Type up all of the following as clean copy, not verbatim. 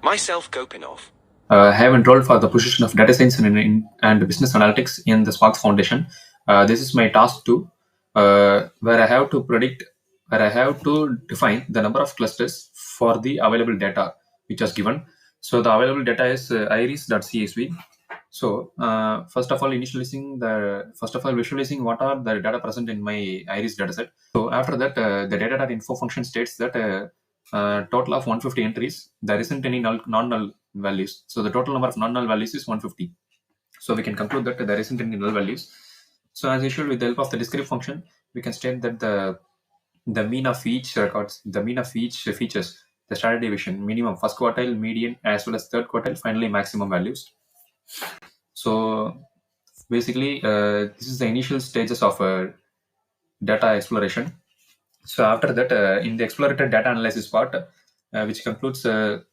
Myself, Gopinath. I have enrolled for the position of data science and business analytics in the Sparks Foundation. This is my task 2, where I have to define the number of clusters for the available data which was given. So the available data is iris.csv. So first of all visualizing what are the data present in my iris dataset. So after that, the data.info function states that total of 150 entries. There isn't any non-null values. So the total number of non-null values is 150. So we can conclude that there isn't any null values. So as usual, with the help of the descriptive function, we can state that the mean of each features, the standard deviation, minimum, first quartile, median, as well as third quartile, finally maximum values. So basically, this is the initial stages of data exploration. So after that, in the exploratory data analysis part, which concludes the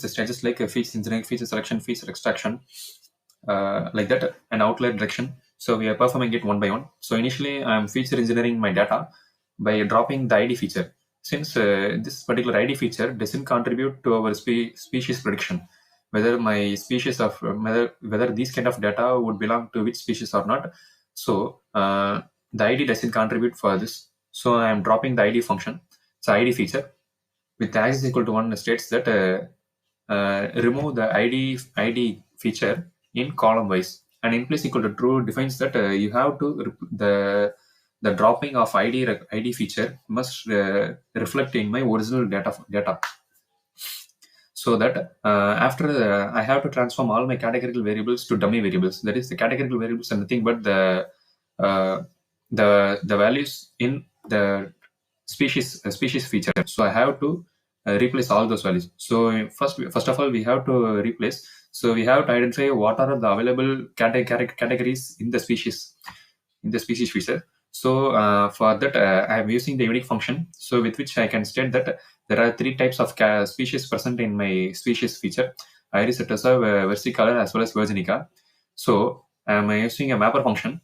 stages like feature engineering, feature selection, feature extraction, like that, and outlier detection. So we are performing it one by one. So initially, I'm feature engineering my data by dropping the ID feature. Since this particular ID feature doesn't contribute to our species prediction, whether my species of whether these kind of data would belong to which species or not. So the ID doesn't contribute for this. So I am dropping the ID function. So ID feature with access equal to 1 states that remove the ID feature in column wise, and in place equal to true defines that you have to the dropping of ID feature must reflect in my original data. So that after I have to transform all my categorical variables to dummy variables. That is, the categorical variables are nothing but uh, the values in the species feature. So I have to replace all those values. So first of all, we have to replace. So we have to identify what are the available categories in the species feature. So for that, I am using the unique function. So with which I can state that there are 3 types of species present in my species feature: Iris setosa, versicolor, as well as virginica. So I am using a mapper function.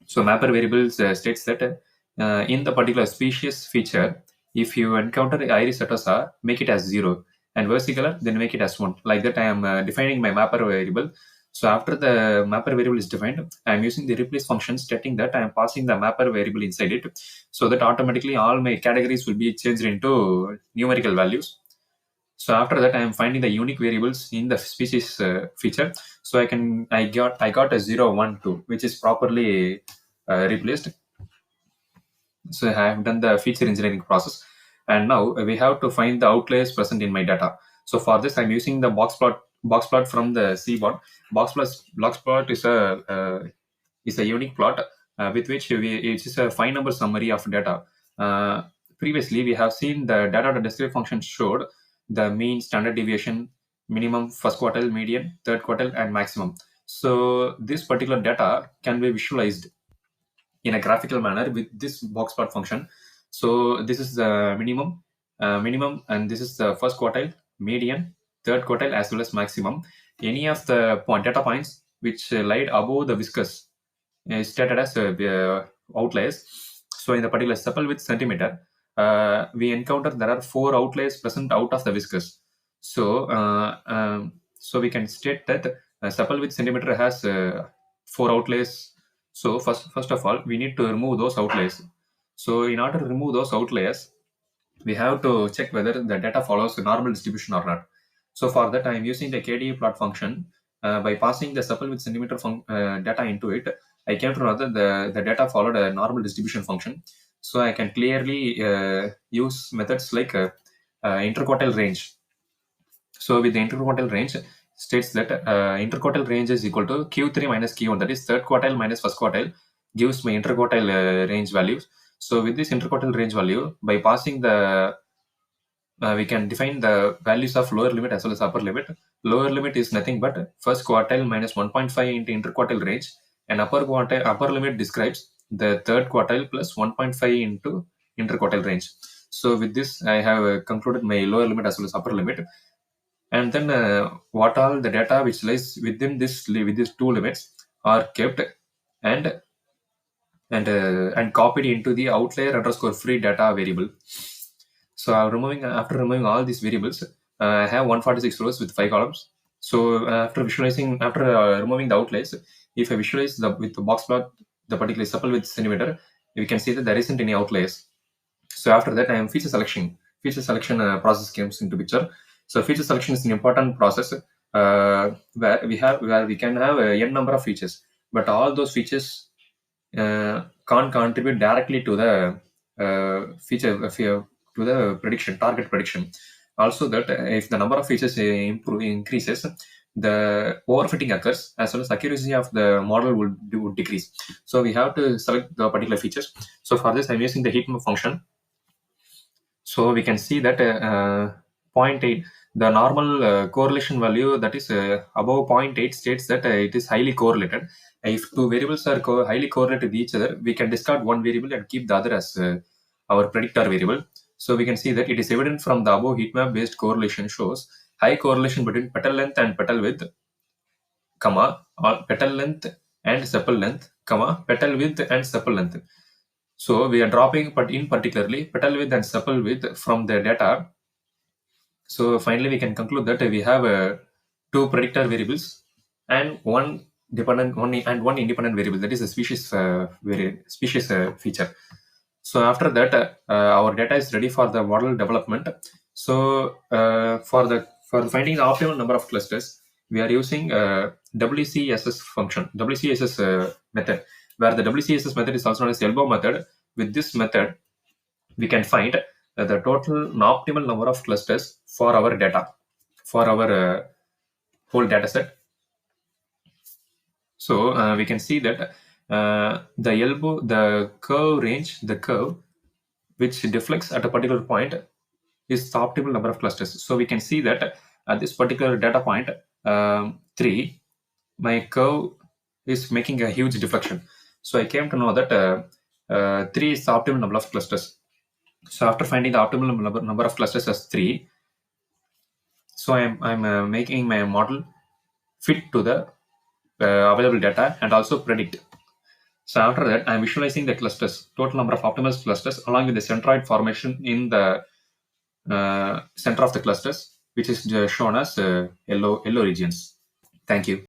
So mapper variables states that in the particular species feature, if you encounter Iris setosa, make it as 0, and versicolor, then make it as 1. Like that, I am defining my mapper variable. So after the mapper variable is defined, I am using the replace function stating that I am passing the mapper variable inside it, so that automatically all my categories will be changed into numerical values. So after that, I am finding the unique variables in the species feature. So I got a 0, 1, 2, which is properly replaced. So I have done the feature engineering process, and now we have to find the outliers present in my data. So for this, I'm using the box plot from the cboard. Box plot is a unique plot with which it is a 5-number summary of data. Uh, Previously, we have seen the data.descriptive function showed the mean, standard deviation, minimum, first quartile, median, third quartile, and maximum. So this particular data can be visualized in a graphical manner with this box plot function. So this is the minimum, and this is the first quartile, median, third quartile, as well as maximum. Any of the data points which lie above the viscous is stated as outliers. So in the particular sepal with centimeter, we encounter there are 4 outliers present out of the viscous. So so we can state that sepal with centimeter has 4 outliers. So first of all, we need to remove those outliers. So in order to remove those outliers, we have to check whether the data follows the normal distribution or not. So for that, I am using the KDE plot function. By passing the sepal with centimeter data into it, I came to know that the data followed a normal distribution function. So I can clearly use methods like interquartile range. So with the interquartile range, states that interquartile range is equal to Q3 minus Q1, that is third quartile minus first quartile, gives my interquartile range values. So with this interquartile range value, by passing the we can define the values of lower limit as well as upper limit. Lower limit is nothing but first quartile minus 1.5 into interquartile range, and upper limit describes the third quartile plus 1.5 into interquartile range. So with this, I have concluded my lower limit as well as upper limit, and then what all the data which lies within with these 2 limits are kept and and copied into the outlier underscore free data variable. So after removing all these variables, I have 146 rows with 5 columns. So after visualizing, after removing the outlays, if I visualize with the box plot the particular supple with centimeter, we can see that there isn't any outlays. So after that, I am feature selection. Feature selection process comes into picture. So feature selection is an important process where we can have n number of features, but all those features can't contribute directly to the to the prediction, target prediction. Also, that if the number of features increases, the overfitting occurs, as well as accuracy of the model would decrease. So we have to select the particular features. So for this, I'm using the heat map function. So we can see that zero 0.8, the normal correlation value that is above 0.8 states that it is highly correlated. If two variables are highly correlated with each other, we can discard one variable and keep the other as our predictor variable. So we can see that it is evident from the above heat map based correlation shows high correlation between petal length and petal width, comma, or petal length and sepal length, comma, petal width and sepal length. So we are dropping, but in particularly petal width and sepal width from the data. So finally, we can conclude that we have two predictor variables and one independent variable, that is a species feature. So after that, our data is ready for the model development. So for finding the optimal number of clusters, we are using WCSS function, WCSS method, where the WCSS method is also known as elbow method. With this method, we can find the total optimal number of clusters for our data, for our whole data set. So we can see that the curve range, the curve which deflects at a particular point is the optimal number of clusters. So we can see that at this particular data point 3, my curve is making a huge deflection. So I came to know that 3 is the optimal number of clusters. So after finding the optimal number of clusters as 3, so I'm making my model fit to the available data and also predict. So after that, I'm visualizing the clusters, total number of optimal clusters, along with the centroid formation in the center of the clusters, which is shown as yellow regions. Thank you.